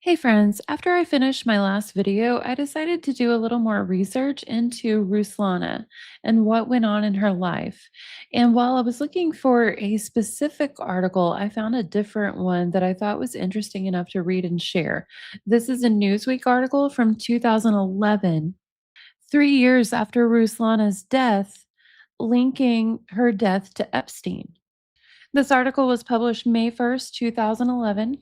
Hey friends, after I finished my last video, I decided to do a little more research into Ruslana and what went on in her life. And while I was looking for a specific article, I found a different one that I thought was interesting enough to read and share. This is a Newsweek article from 2011, 3 years after Ruslana's death, linking her death to Epstein. This article was published May 1st, 2011,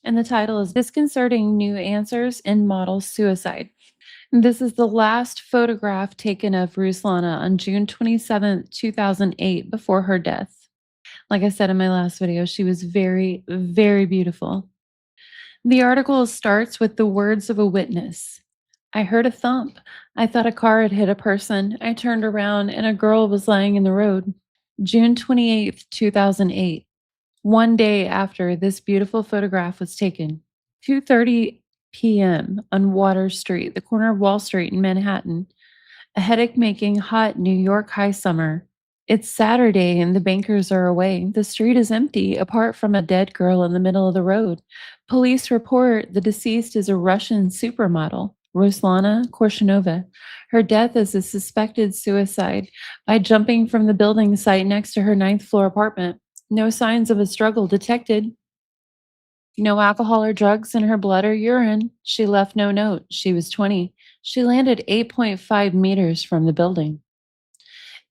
and the title is Disconcerting New Answers in Model Suicide. This is the last photograph taken of Ruslana on June 27th, 2008, before her death. Like I said in my last video, she was very, very beautiful. The article starts with the words of a witness. I heard a thump. I thought a car had hit a person. I turned around and a girl was lying in the road. June 28th, 2008. One day after this beautiful photograph was taken, 2:30 p.m. on Water Street, the corner of Wall Street in Manhattan, a headache-making hot New York high summer. It's Saturday and the bankers are away. The street is empty, apart from a dead girl in the middle of the road. Police report the deceased is a Russian supermodel, Ruslana Korshinova. Her death is a suspected suicide by jumping from the building site next to her ninth floor apartment. No signs of a struggle detected. No alcohol or drugs in her blood or urine. She left no note. She was 20. She landed 8.5 meters from the building.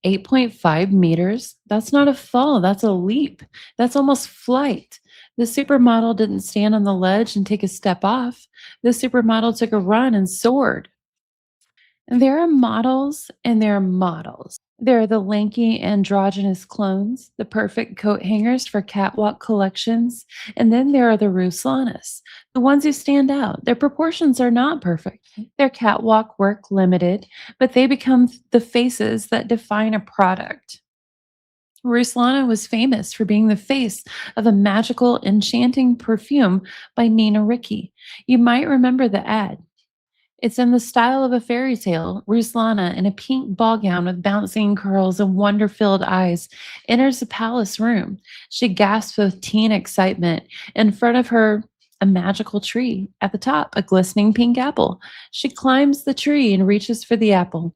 8.5 meters? That's not a fall, that's a leap. That's almost flight. The supermodel didn't stand on the ledge and take a step off. The supermodel took a run and soared. There are models and there are models. There are the lanky androgynous clones, the perfect coat hangers for catwalk collections, and then there are the Ruslanas, the ones who stand out. Their proportions are not perfect. Their catwalk work limited, but they become the faces that define a product. Ruslana was famous for being the face of a magical, enchanting perfume by Nina Ricci. You might remember the ad. It's in the style of a fairy tale. Ruslana, in a pink ball gown with bouncing curls and wonder filled eyes, enters the palace room. She gasps with teen excitement. In front of her, a magical tree. At the top, a glistening pink apple. She climbs the tree and reaches for the apple.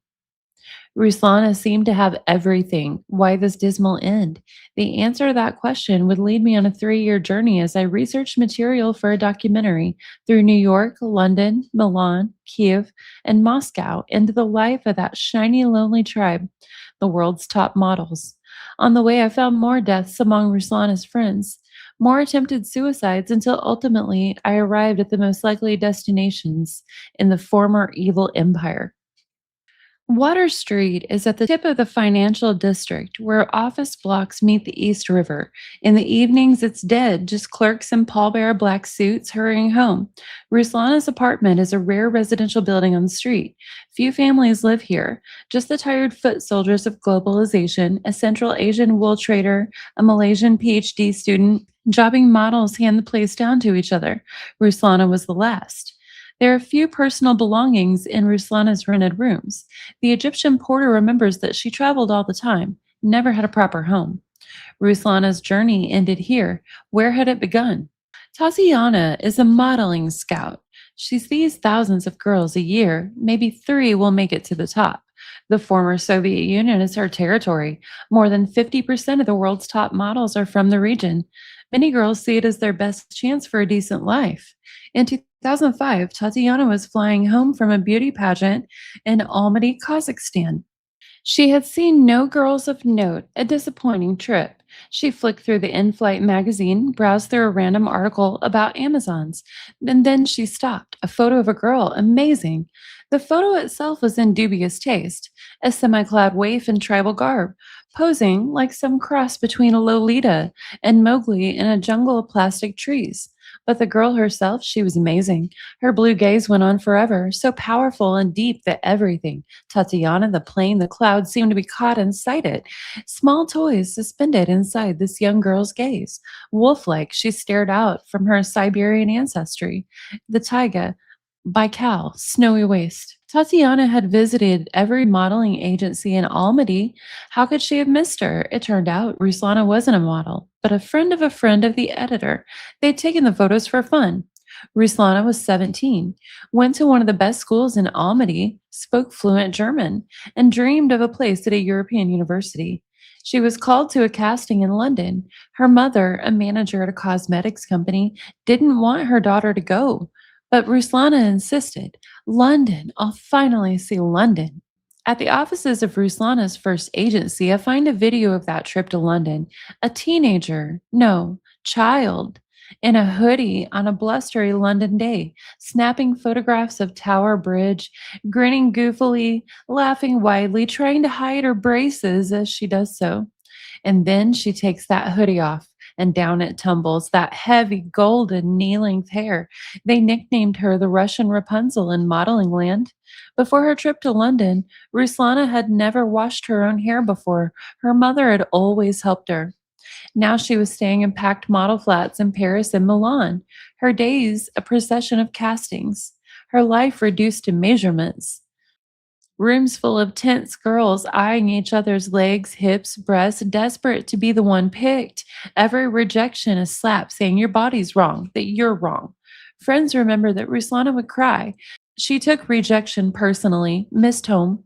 Ruslana seemed to have everything. Why this dismal end? The answer to that question would lead me on a 3-year journey as I researched material for a documentary through New York, London, Milan, Kiev, and Moscow into the life of that shiny, lonely tribe, the world's top models. On the way, I found more deaths among Ruslana's friends, more attempted suicides until ultimately I arrived at the most likely destinations in the former evil empire. Water Street is at the tip of the financial district where office blocks meet the East River. In the evenings, it's dead, just clerks in pallbearer black suits hurrying home. Ruslana's apartment is a rare residential building on the street. Few families live here, just the tired foot soldiers of globalization, a Central Asian wool trader, a Malaysian PhD student. Jobbing models hand the place down to each other. Ruslana was the last. There are few personal belongings in Ruslana's rented rooms. The Egyptian porter remembers that she traveled all the time, never had a proper home. Ruslana's journey ended here. Where had it begun? Tatiana is a modeling scout. She sees thousands of girls a year. Maybe 3 will make it to the top. The former Soviet Union is her territory. More than 50% of the world's top models are from the region. Many girls see it as their best chance for a decent life. In 2005, Tatiana was flying home from a beauty pageant in Almaty, Kazakhstan. She had seen no girls of note, a disappointing trip. She flicked through the in-flight magazine, browsed through a random article about Amazons, and then she stopped. A photo of a girl, amazing. The photo itself was in dubious taste, a semi-clad waif in tribal garb, posing like some cross between a Lolita and Mowgli in a jungle of plastic trees. But the girl herself, she was amazing. Her blue gaze went on forever, so powerful and deep that everything, Tatiana, the plane, the clouds, seemed to be caught inside it. Small toys suspended inside this young girl's gaze. Wolf-like, she stared out from her Siberian ancestry. The taiga, Baikal, snowy waste. Tatiana had visited every modeling agency in Almaty. How could she have missed her? It turned out Ruslana wasn't a model, but a friend of the editor. They'd taken the photos for fun. Ruslana was 17, went to one of the best schools in Almaty, spoke fluent German, and dreamed of a place at a European university. She was called to a casting in London. Her mother, a manager at a cosmetics company, didn't want her daughter to go, but Ruslana insisted. London, I'll finally see London. At the offices of Ruslana's first agency, I find a video of that trip to London. A teenager, no, child, in a hoodie on a blustery London day, snapping photographs of Tower Bridge, grinning goofily, laughing widely, trying to hide her braces as she does so. And then she takes that hoodie off, and down it tumbles that heavy golden knee length hair. They nicknamed her the Russian Rapunzel in modeling land. Before her trip to London, Ruslana had never washed her own hair before. Her mother had always helped her. Now she was staying in packed model flats in Paris and Milan, her days a procession of castings, her life reduced to measurements. Rooms full of tense girls eyeing each other's legs, hips, breasts, desperate to be the one picked. Every rejection a slap saying your body's wrong, that you're wrong. Friends remember that Ruslana would cry. She took rejection personally, missed home.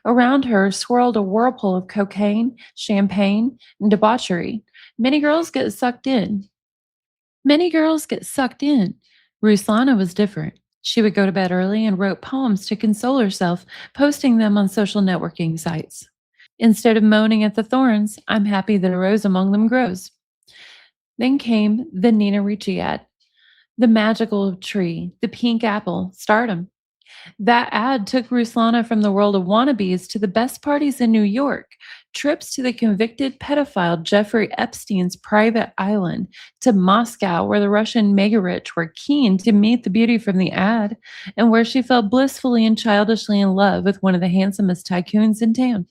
Around her swirled a whirlpool of cocaine, champagne, and debauchery. Many girls get sucked in. Many girls get sucked in. Ruslana was different. She would go to bed early and wrote poems to console herself, posting them on social networking sites. Instead of moaning at the thorns, I'm happy that a rose among them grows. Then came the Nina Ricci ad, the magical tree, the pink apple, stardom. That ad took Ruslana from the world of wannabes to the best parties in New York, trips to the convicted pedophile Jeffrey Epstein's private island, to Moscow, where the Russian mega rich were keen to meet the beauty from the ad, and where she fell blissfully and childishly in love with one of the handsomest tycoons in town.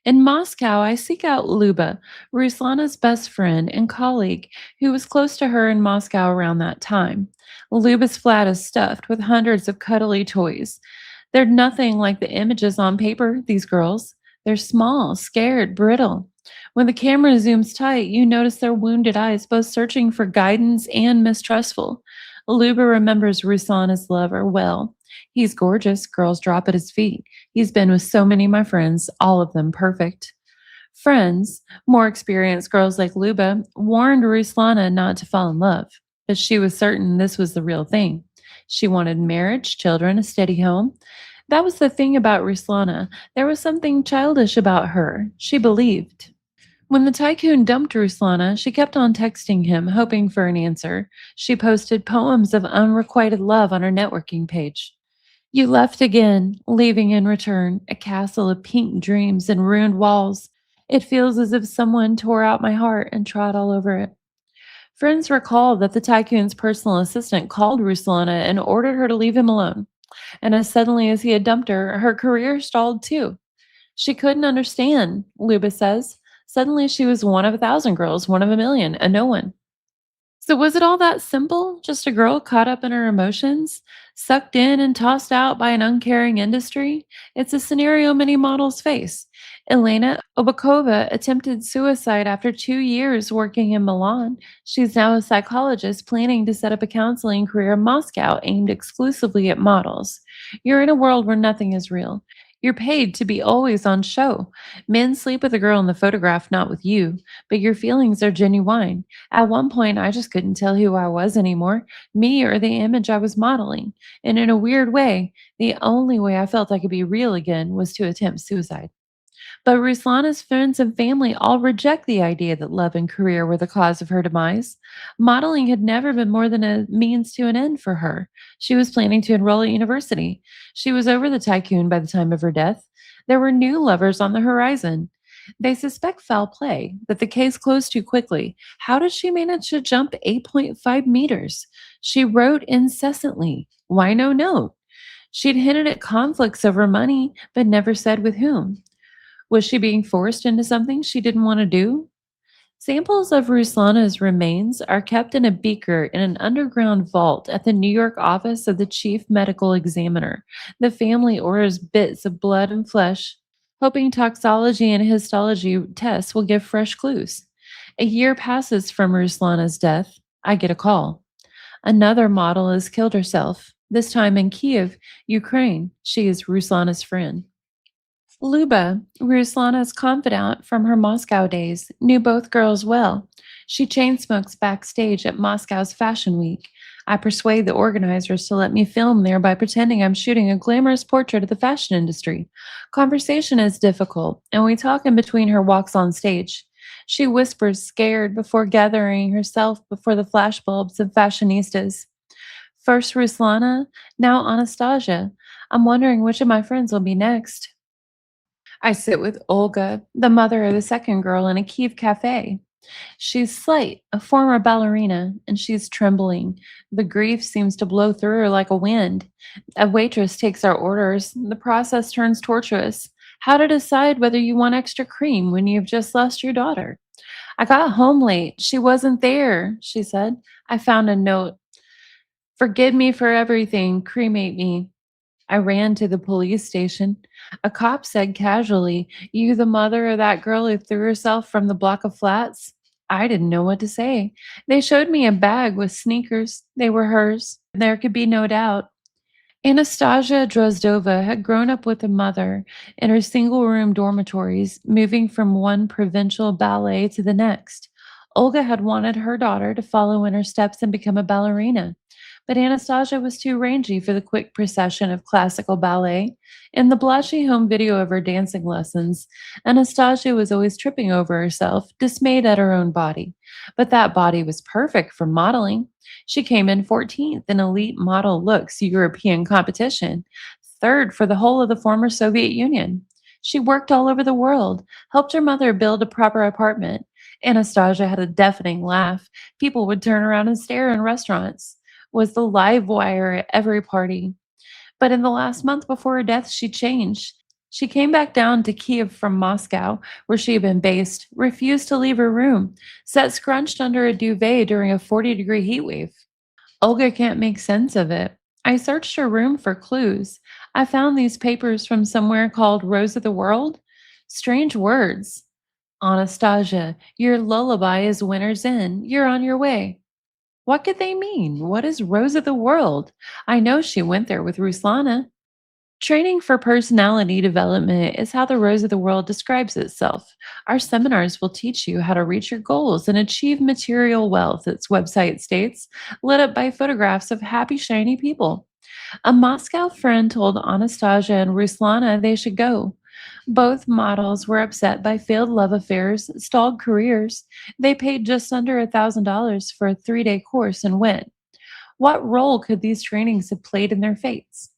In Moscow, I seek out Luba, Ruslana's best friend and colleague, who was close to her in Moscow around that time. Luba's flat is stuffed with hundreds of cuddly toys. They're nothing like the images on paper, these girls. They're small, scared, brittle. When the camera zooms tight, you notice their wounded eyes, both searching for guidance and mistrustful. Luba remembers Ruslana's lover well. He's gorgeous, girls drop at his feet. He's been with so many of my friends, all of them perfect. Friends, more experienced girls like Luba, warned Ruslana not to fall in love, but she was certain this was the real thing. She wanted marriage, children, a steady home. That was the thing about Ruslana. There was something childish about her. She believed. When the tycoon dumped Ruslana, she kept on texting him, hoping for an answer. She posted poems of unrequited love on her networking page. You left again, leaving in return a castle of pink dreams and ruined walls. It feels as if someone tore out my heart and trod all over it. Friends recall that the tycoon's personal assistant called Ruslana and ordered her to leave him alone. And as suddenly as he had dumped her, her career stalled too. She couldn't understand, Luba says. Suddenly she was one of 1,000 girls, one of a million, a no one. So was it all that simple? Just a girl caught up in her emotions, sucked in and tossed out by an uncaring industry? It's a scenario many models face. Elena Obakova attempted suicide after 2 years working in Milan. She's now a psychologist planning to set up a counseling career in Moscow aimed exclusively at models. You're in a world where nothing is real. You're paid to be always on show. Men sleep with the girl in the photograph, not with you, but your feelings are genuine. At one point, I just couldn't tell who I was anymore, me or the image I was modeling. And in a weird way, the only way I felt I could be real again was to attempt suicide. But Ruslana's friends and family all reject the idea that love and career were the cause of her demise. Modeling had never been more than a means to an end for her. She was planning to enroll at university. She was over the tycoon by the time of her death. There were new lovers on the horizon. They suspect foul play, that the case closed too quickly. How did she manage to jump 8.5 meters? She wrote incessantly. Why no note? She'd hinted at conflicts over money, but never said with whom. Was she being forced into something she didn't want to do? Samples of Ruslana's remains are kept in a beaker in an underground vault at the New York office of the chief medical examiner. The family orders bits of blood and flesh, hoping toxology and histology tests will give fresh clues. A year passes from Ruslana's death. I get a call. Another model has killed herself, this time in Kiev, Ukraine. She is Ruslana's friend. Luba, Ruslana's confidant from her Moscow days, knew both girls well. She chain smokes backstage at Moscow's Fashion Week. I persuade the organizers to let me film there by pretending I'm shooting a glamorous portrait of the fashion industry. Conversation is difficult, and we talk in between her walks on stage. She whispers, scared, before gathering herself before the flashbulbs of fashionistas. First Ruslana, now Anastasia. I'm wondering which of my friends will be next. I sit with Olga, the mother of the second girl, in a Kiev cafe. She's slight, a former ballerina, and she's trembling. The grief seems to blow through her like a wind. A waitress takes our orders. The process turns tortuous. How to decide whether you want extra cream when you've just lost your daughter? I got home late. She wasn't there, she said. I found a note. Forgive me for everything. Cremate me. I ran to the police station. A cop said casually, "You the mother of that girl who threw herself from the block of flats?" I didn't know what to say. They showed me a bag with sneakers. They were hers. There could be no doubt. Anastasia Drozdova had grown up with a mother in her single room dormitories, moving from one provincial ballet to the next. Olga had wanted her daughter to follow in her steps and become a ballerina. But Anastasia was too rangy for the quick procession of classical ballet. In the blashy home video of her dancing lessons, Anastasia was always tripping over herself, dismayed at her own body. But that body was perfect for modeling. She came in 14th in elite model looks European competition, third for the whole of the former Soviet Union. She worked all over the world, helped her mother build a proper apartment. Anastasia had a deafening laugh. People would turn around and stare in restaurants. Was the live wire at every party. But in the last month before her death, she changed. She came back down to Kiev from Moscow, where she had been based, refused to leave her room, sat scrunched under a duvet during a 40-degree heat wave. Olga can't make sense of it. I searched her room for clues. I found these papers from somewhere called Rose of the World. Strange words. Anastasia, your lullaby is winter's end. You're on your way. What could they mean? What is Rose of the World? I know she went there with Ruslana. Training for personality development is how the Rose of the World describes itself. Our seminars will teach you how to reach your goals and achieve material wealth, its website states, lit up by photographs of happy, shiny people. A Moscow friend told Anastasia and Ruslana they should go. Both models were upset by failed love affairs, stalled careers. They paid just under $1,000 for a 3-day course and went. What role could these trainings have played in their fates?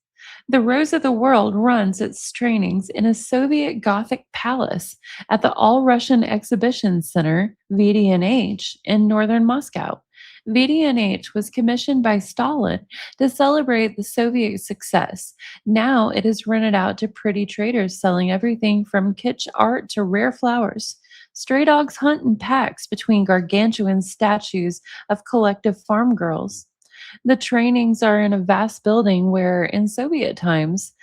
The Rose of the World runs its trainings in a Soviet Gothic palace at the All Russian Exhibition Center, VDNH, in northern Moscow. VDNH was commissioned by Stalin to celebrate the Soviet success. Now it is rented out to pretty traders selling everything from kitsch art to rare flowers. Stray dogs hunt in packs between gargantuan statues of collective farm girls. The trainings are in a vast building where, in Soviet times,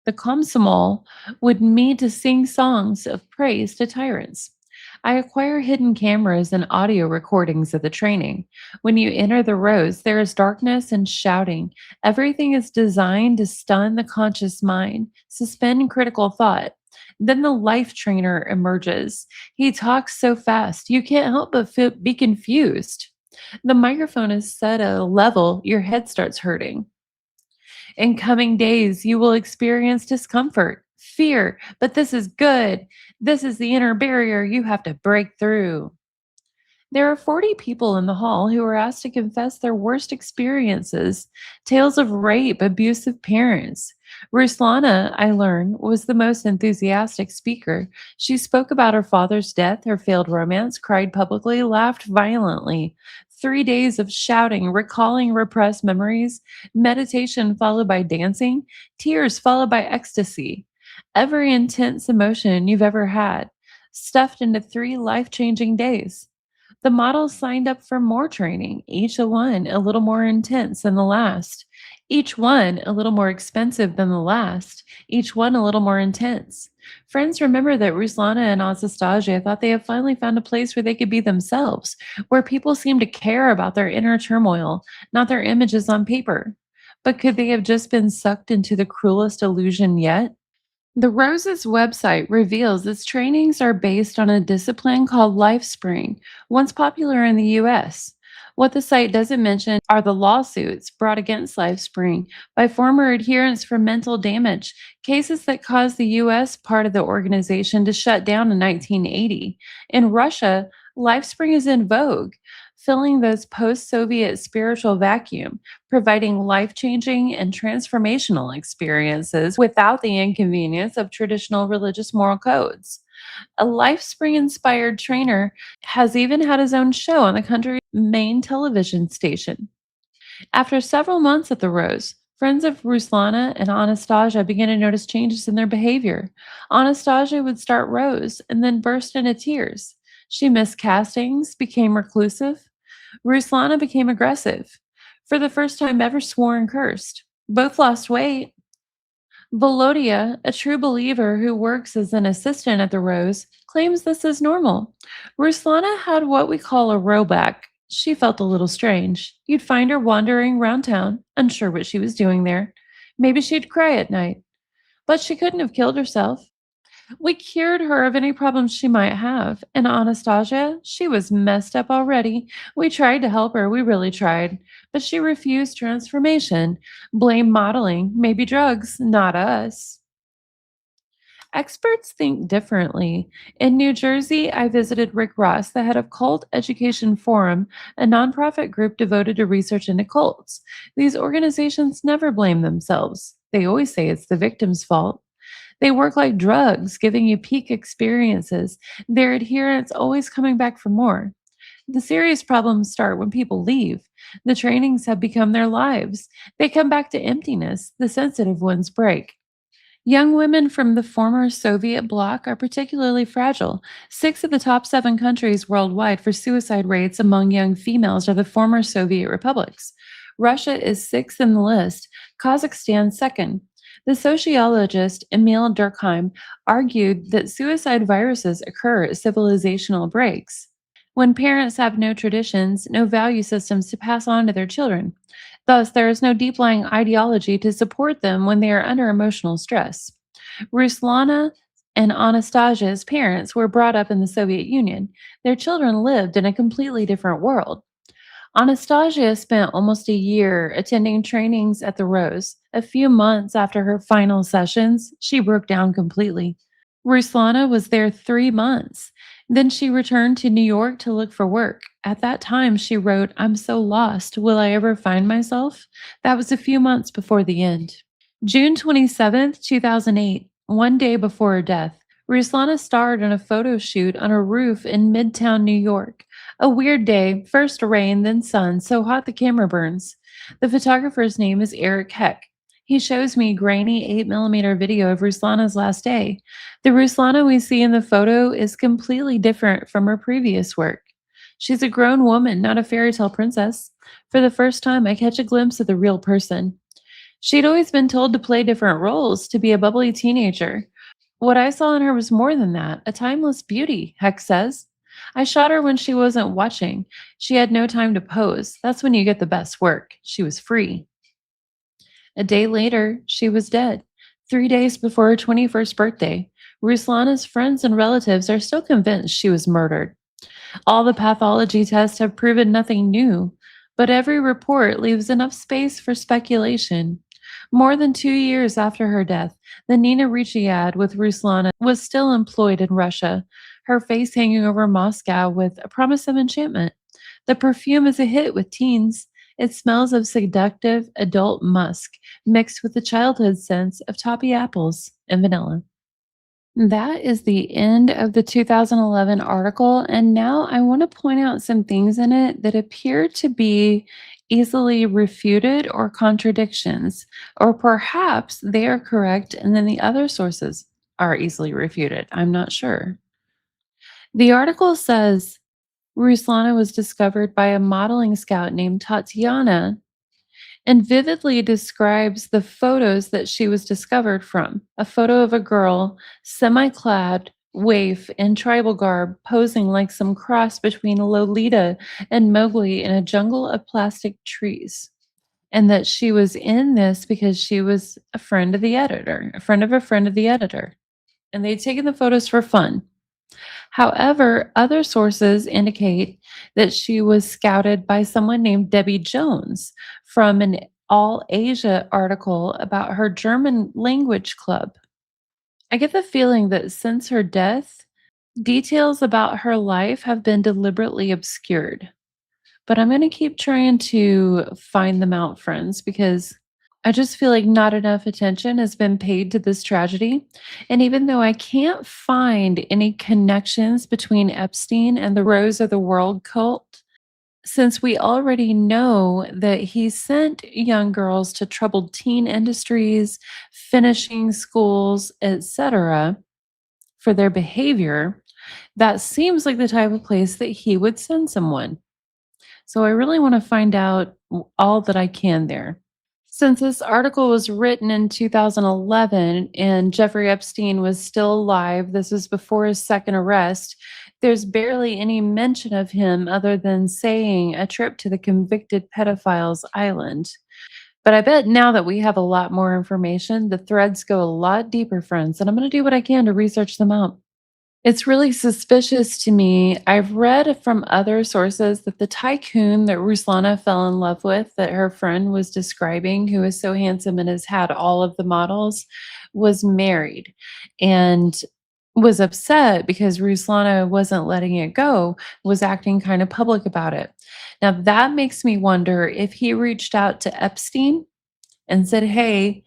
the Komsomol would meet to sing songs of praise to tyrants. I acquire hidden cameras and audio recordings of the training. When you enter the rows, there is darkness and shouting. Everything is designed to stun the conscious mind, suspend critical thought. Then the life trainer emerges. He talks so fast, you can't help but be confused. The microphone is set at a level your head starts hurting. In coming days, you will experience discomfort, fear, but this is good. This is the inner barrier you have to break through. There are 40 people in the hall who are asked to confess their worst experiences, tales of rape, abusive parents. Ruslana, I learn, was the most enthusiastic speaker. She spoke about her father's death, her failed romance, cried publicly, laughed violently. 3 days of shouting, recalling repressed memories, meditation followed by dancing, tears followed by ecstasy. Every intense emotion you've ever had, stuffed into 3 life-changing days. The models signed up for more training, each one a little more intense than the last, each one a little more expensive than the last, each one a little more intense. Friends remember that Ruslana and Anastasia thought they had finally found a place where they could be themselves, where people seemed to care about their inner turmoil, not their images on paper. But could they have just been sucked into the cruelest illusion yet? The Rose's website reveals its trainings are based on a discipline called LifeSpring, once popular in the US. What the site doesn't mention are the lawsuits brought against LifeSpring by former adherents for mental damage, cases that caused the US part of the organization to shut down in 1980. In Russia, LifeSpring is in vogue, filling those post Soviet spiritual vacuum, providing life changing and transformational experiences without the inconvenience of traditional religious moral codes. A LifeSpring inspired trainer has even had his own show on the country's main television station. After several months at the Rose, friends of Ruslana and Anastasia began to notice changes in their behavior. Anastasia would start Rose and then burst into tears. She missed castings, became reclusive. Ruslana became aggressive. For the first time ever, swore and cursed. Both lost weight. Volodia, a true believer who works as an assistant at the Rose, claims this is normal. Ruslana had what we call a rowback. She felt a little strange. You'd find her wandering around town, unsure what she was doing there. Maybe she'd cry at night. But she couldn't have killed herself. We cured her of any problems she might have. And Anastasia, she was messed up already. We tried to help her, we really tried. But she refused transformation. Blame modeling, maybe drugs, not us. Experts think differently. In New Jersey, I visited Rick Ross, the head of Cult Education Forum, a nonprofit group devoted to research into cults. These organizations never blame themselves. They always say it's the victim's fault. They work like drugs, giving you peak experiences, their adherents always coming back for more. The serious problems start when people leave. The trainings have become their lives. They come back to emptiness. The sensitive ones break. Young women from the former Soviet bloc are particularly fragile. Six of the top seven countries worldwide for suicide rates among young females are the former Soviet republics. Russia is sixth in the list, Kazakhstan second. The sociologist Emil Durkheim argued that suicide viruses occur at civilizational breaks, when parents have no traditions, no value systems to pass on to their children. Thus, there is no deep lying ideology to support them when they are under emotional stress. Ruslana and Anastasia's parents were brought up in the Soviet Union. Their children lived in a completely different world. Anastasia spent almost a year attending trainings at the Rose. A few months after her final sessions, she broke down completely. Ruslana was there 3 months. Then she returned to New York to look for work. At that time, she wrote, I'm so lost. Will I ever find myself? That was a few months before the end. June 27th, 2008, one day before her death, Ruslana starred in a photo shoot on a roof in Midtown New York. A weird day, first rain, then sun, so hot the camera burns. The photographer's name is Eric Heck. He shows me grainy 8mm video of Ruslana's last day. The Ruslana we see in the photo is completely different from her previous work. She's a grown woman, not a fairy tale princess. For the first time, I catch a glimpse of the real person. She'd always been told to play different roles, to be a bubbly teenager. What I saw in her was more than that, a timeless beauty, Heck says. I shot her when she wasn't watching. She had no time to pose. That's when you get the best work. She was free. A day later, she was dead. 3 days before her 21st birthday. Ruslana's friends and relatives are still convinced she was murdered. All the pathology tests have proven nothing new, but every report leaves enough space for speculation. More than 2 years after her death, the Nina Ricci ad with Ruslana was still employed in Russia, her face hanging over Moscow with a promise of enchantment. The perfume is a hit with teens. It smells of seductive adult musk mixed with the childhood scents of toffee apples and vanilla. That is the end of the 2011 article. And now I want to point out some things in it that appear to be easily refuted or contradictions, or perhaps they are correct and then the other sources are easily refuted. I'm not sure. The article says Ruslana was discovered by a modeling scout named Tatiana and vividly describes the photos that she was discovered from. A photo of a girl, semi clad, waif, in tribal garb, posing like some cross between Lolita and Mowgli in a jungle of plastic trees. And that she was in this because she was a friend of the editor, a friend of a friend of the editor. And they'd taken the photos for fun. However, other sources indicate that she was scouted by someone named Debbie Jones from an All Asia article about her German language club. I get the feeling that since her death, details about her life have been deliberately obscured. But I'm going to keep trying to find them out, friends, because I just feel like not enough attention has been paid to this tragedy. And even though I can't find any connections between Epstein and the Rose of the World cult, since we already know that he sent young girls to troubled teen industries, finishing schools, etc., for their behavior, that seems like the type of place that he would send someone. So I really want to find out all that I can there. Since this article was written in 2011 and Jeffrey Epstein was still alive, this was before his second arrest, there's barely any mention of him other than saying a trip to the convicted pedophile's island. But I bet now that we have a lot more information, the threads go a lot deeper, friends, and I'm going to do what I can to research them out. It's really suspicious to me. I've read from other sources that the tycoon that Ruslana fell in love with, that her friend was describing, who is so handsome and has had all of the models, was married and was upset because Ruslana wasn't letting it go, was acting kind of public about it. Now, that makes me wonder if he reached out to Epstein and said, "Hey,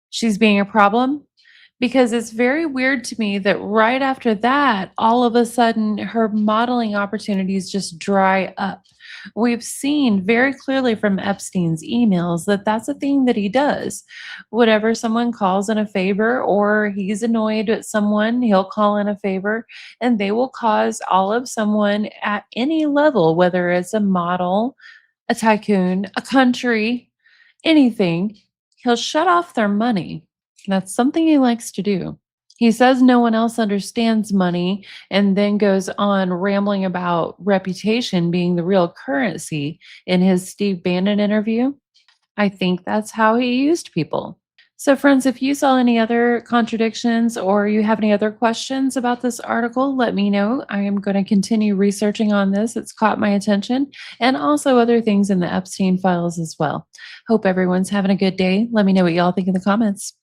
she's being a problem," because it's very weird to me that right after that, all of a sudden, her modeling opportunities just dry up. We've seen very clearly from Epstein's emails that that's a thing that he does. Whatever someone calls in a favor, or he's annoyed at someone, he'll call in a favor, and they will cause all of someone at any level, whether it's a model, a tycoon, a country, anything, he'll shut off their money. That's something he likes to do. He says no one else understands money and then goes on rambling about reputation being the real currency in his Steve Bannon interview. I think that's how he used people. So, friends, if you saw any other contradictions or you have any other questions about this article, let me know. I am going to continue researching on this. It's caught my attention, and also other things in the Epstein files as well. Hope everyone's having a good day. Let me know what y'all think in the comments.